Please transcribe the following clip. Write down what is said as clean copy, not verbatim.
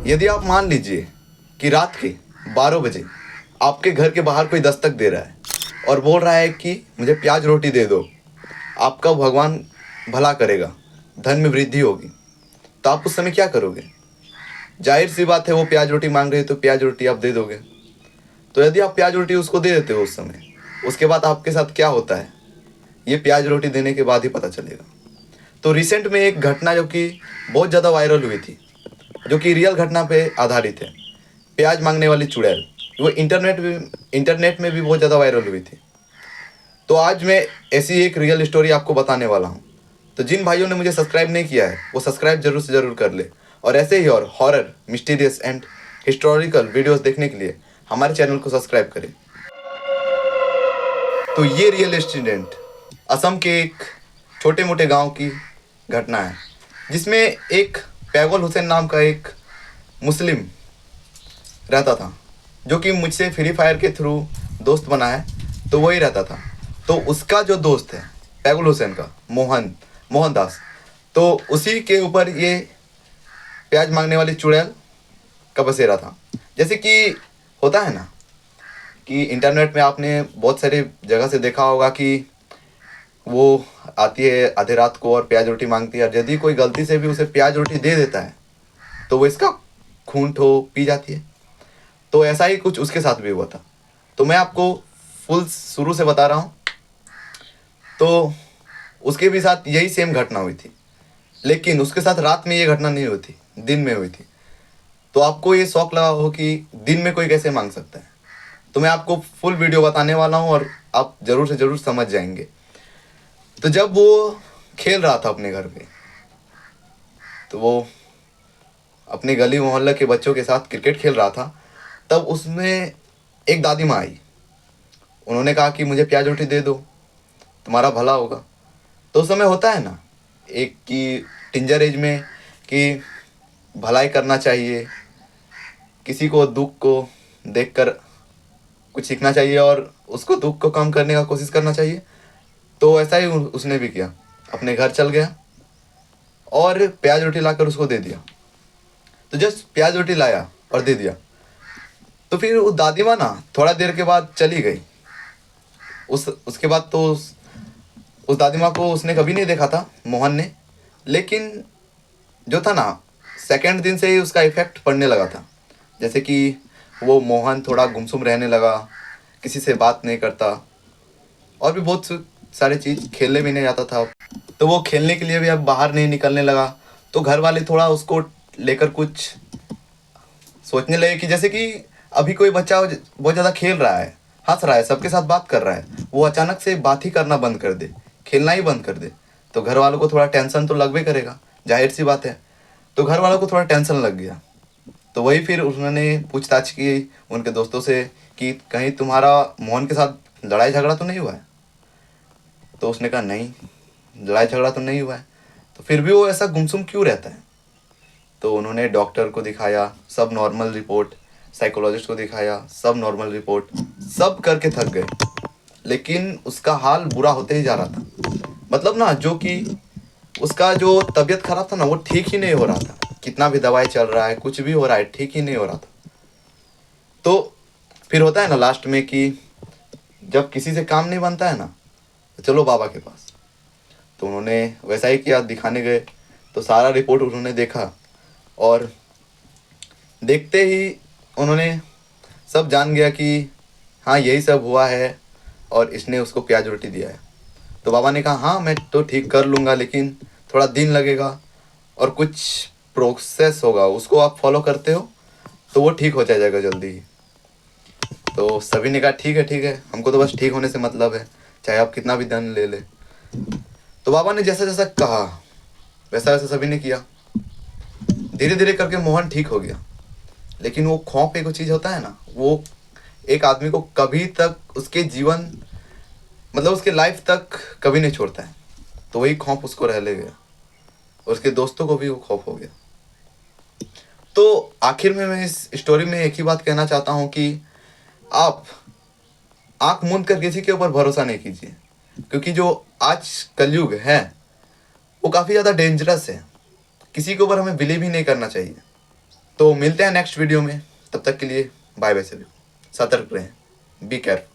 यदि आप मान लीजिए कि रात के 12 बजे आपके घर के बाहर कोई दस्तक दे रहा है और बोल रहा है कि मुझे प्याज रोटी दे दो, आपका भगवान भला करेगा, धन में वृद्धि होगी, तो आप उस समय क्या करोगे? जाहिर सी बात है, वो प्याज रोटी मांग रहे हो तो प्याज रोटी आप दे दोगे। तो यदि आप प्याज रोटी उसको दे देते हो उस समय, उसके बाद आपके साथ क्या होता है, ये प्याज रोटी देने के बाद ही पता चलेगा। तो रिसेंट में एक घटना जो कि बहुत ज़्यादा वायरल हुई थी, जो कि रियल घटना पे आधारित है, प्याज मांगने वाली चुड़ैल, वो इंटरनेट में भी बहुत ज़्यादा वायरल हुई थी। तो आज मैं ऐसी एक रियल स्टोरी आपको बताने वाला हूँ। तो जिन भाइयों ने मुझे सब्सक्राइब नहीं किया है वो सब्सक्राइब जरूर से ज़रूर कर ले, और ऐसे ही और horror, mysterious and historical videos देखने के लिए हमारे चैनल को सब्सक्राइब करें। तो ये रियल इंसिडेंट असम के एक छोटे मोटे गांव की घटना है, जिसमें एक पैगल हुसैन नाम का एक मुस्लिम रहता था, जो कि मुझसे फ्री फायर के थ्रू दोस्त बना है, तो वही रहता था। तो उसका जो दोस्त है पैगल हुसैन का, मोहनदास, तो उसी के ऊपर ये प्याज मांगने वाली चुड़ैल का बसेरा था। जैसे कि होता है ना कि इंटरनेट में आपने बहुत सारे जगह से देखा होगा कि वो आती है आधी रात को और प्याज रोटी मांगती है, और यदि कोई गलती से भी उसे प्याज रोटी दे देता है तो वो इसका खून ठो पी जाती है। तो ऐसा ही कुछ उसके साथ भी हुआ था। तो मैं आपको फुल शुरू से बता रहा हूँ। तो उसके भी साथ यही सेम घटना हुई थी, लेकिन उसके साथ रात में ये घटना नहीं हुई थी, दिन में हुई थी। तो आपको ये शौक लगा हो कि दिन में कोई कैसे मांग सकता है, तो मैं आपको फुल वीडियो बताने वाला हूँ और आप ज़रूर से ज़रूर समझ जाएंगे। तो जब वो खेल रहा था अपने घर पे, तो वो अपने गली मोहल्ले के बच्चों के साथ क्रिकेट खेल रहा था, तब उसमें एक दादी माँ आई। उन्होंने कहा कि मुझे प्याज रोटी दे दो, तुम्हारा भला होगा। तो उस समय होता है ना एक कि टिंजर एज में कि भलाई करना चाहिए, किसी को दुख को देखकर कुछ सीखना चाहिए और उसको दुख को कम करने का कोशिश करना चाहिए। तो ऐसा ही उसने भी किया, अपने घर चल गया और प्याज रोटी लाकर उसको दे दिया। तो जस्ट प्याज रोटी लाया और दे दिया, तो फिर वो दादी माँ ना थोड़ा देर के बाद चली गई। उसके बाद तो उस दादी माँ को उसने कभी नहीं देखा था मोहन ने, लेकिन जो था ना, सेकंड दिन से ही उसका इफेक्ट पड़ने लगा था। जैसे कि वो मोहन थोड़ा गुमसुम रहने लगा, किसी से बात नहीं करता, और भी बहुत सारे चीज़, खेलने भी नहीं जाता था। तो वो खेलने के लिए भी अब बाहर नहीं निकलने लगा। तो घर वाले थोड़ा उसको लेकर कुछ सोचने लगे कि जैसे कि अभी कोई बच्चा बहुत ज़्यादा खेल रहा है, हंस रहा है, सबके साथ बात कर रहा है, वो अचानक से बात ही करना बंद कर दे, खेलना ही बंद कर दे, तो घर वालों को थोड़ा टेंशन तो लगभग करेगा, जाहिर सी बात है। तो घर वालों को थोड़ा टेंशन लग गया। तो वही फिर उन्होंने पूछताछ की उनके दोस्तों से कि कहीं तुम्हारा मोहन के साथ लड़ाई झगड़ा तो नहीं हुआ है? तो उसने कहा नहीं, लड़ाई झगड़ा तो नहीं हुआ है। तो फिर भी वो ऐसा गुमसुम क्यों रहता है? तो उन्होंने डॉक्टर को दिखाया, सब नॉर्मल रिपोर्ट, साइकोलॉजिस्ट को दिखाया, सब नॉर्मल रिपोर्ट, सब करके थक गए, लेकिन उसका हाल बुरा होते ही जा रहा था। मतलब ना, जो कि उसका जो तबीयत खराब था ना, वो ठीक ही नहीं हो रहा था। कितना भी दवाई चल रहा है, कुछ भी हो रहा है, ठीक ही नहीं हो रहा था। तो फिर होता है ना लास्ट में कि जब किसी से काम नहीं बनता है ना, तो चलो बाबा के पास। तो उन्होंने वैसा ही किया, दिखाने गए। तो सारा रिपोर्ट उन्होंने देखा, और देखते ही उन्होंने सब जान गया कि हाँ यही सब हुआ है, और इसने उसको प्याज रोटी दिया है। तो बाबा ने कहा हाँ मैं तो ठीक कर लूँगा, लेकिन थोड़ा दिन लगेगा और कुछ प्रोसेस होगा, उसको आप फॉलो करते हो तो वो ठीक हो जाएगा जल्दी ही। तो सभी ने कहा ठीक है ठीक है, हमको तो बस ठीक होने से मतलब है, चाहे आप कितना भी धन ले ले। तो बाबा ने जैसा जैसा कहा वैसा वैसा सभी ने किया। धीरे धीरे करके मोहन ठीक हो गया, लेकिन वो खौफ एक चीज़ होता है ना, वो एक आदमी को कभी तक उसके जीवन, मतलब उसके लाइफ तक कभी नहीं छोड़ता है। तो वही खौफ उसको रह ले गया, और उसके दोस्तों को भी वो खौफ हो गया। तो आखिर में मैं इस स्टोरी में एक ही बात कहना चाहता हूँ कि आप आंख मूंद कर किसी के ऊपर भरोसा नहीं कीजिए, क्योंकि जो आज कलयुग है वो काफ़ी ज़्यादा डेंजरस है। किसी के ऊपर हमें बिलीव ही नहीं करना चाहिए। तो मिलते हैं नेक्स्ट वीडियो में, तब तक के लिए बाय बाय सभी, सतर्क रहें, बी केयरफुल।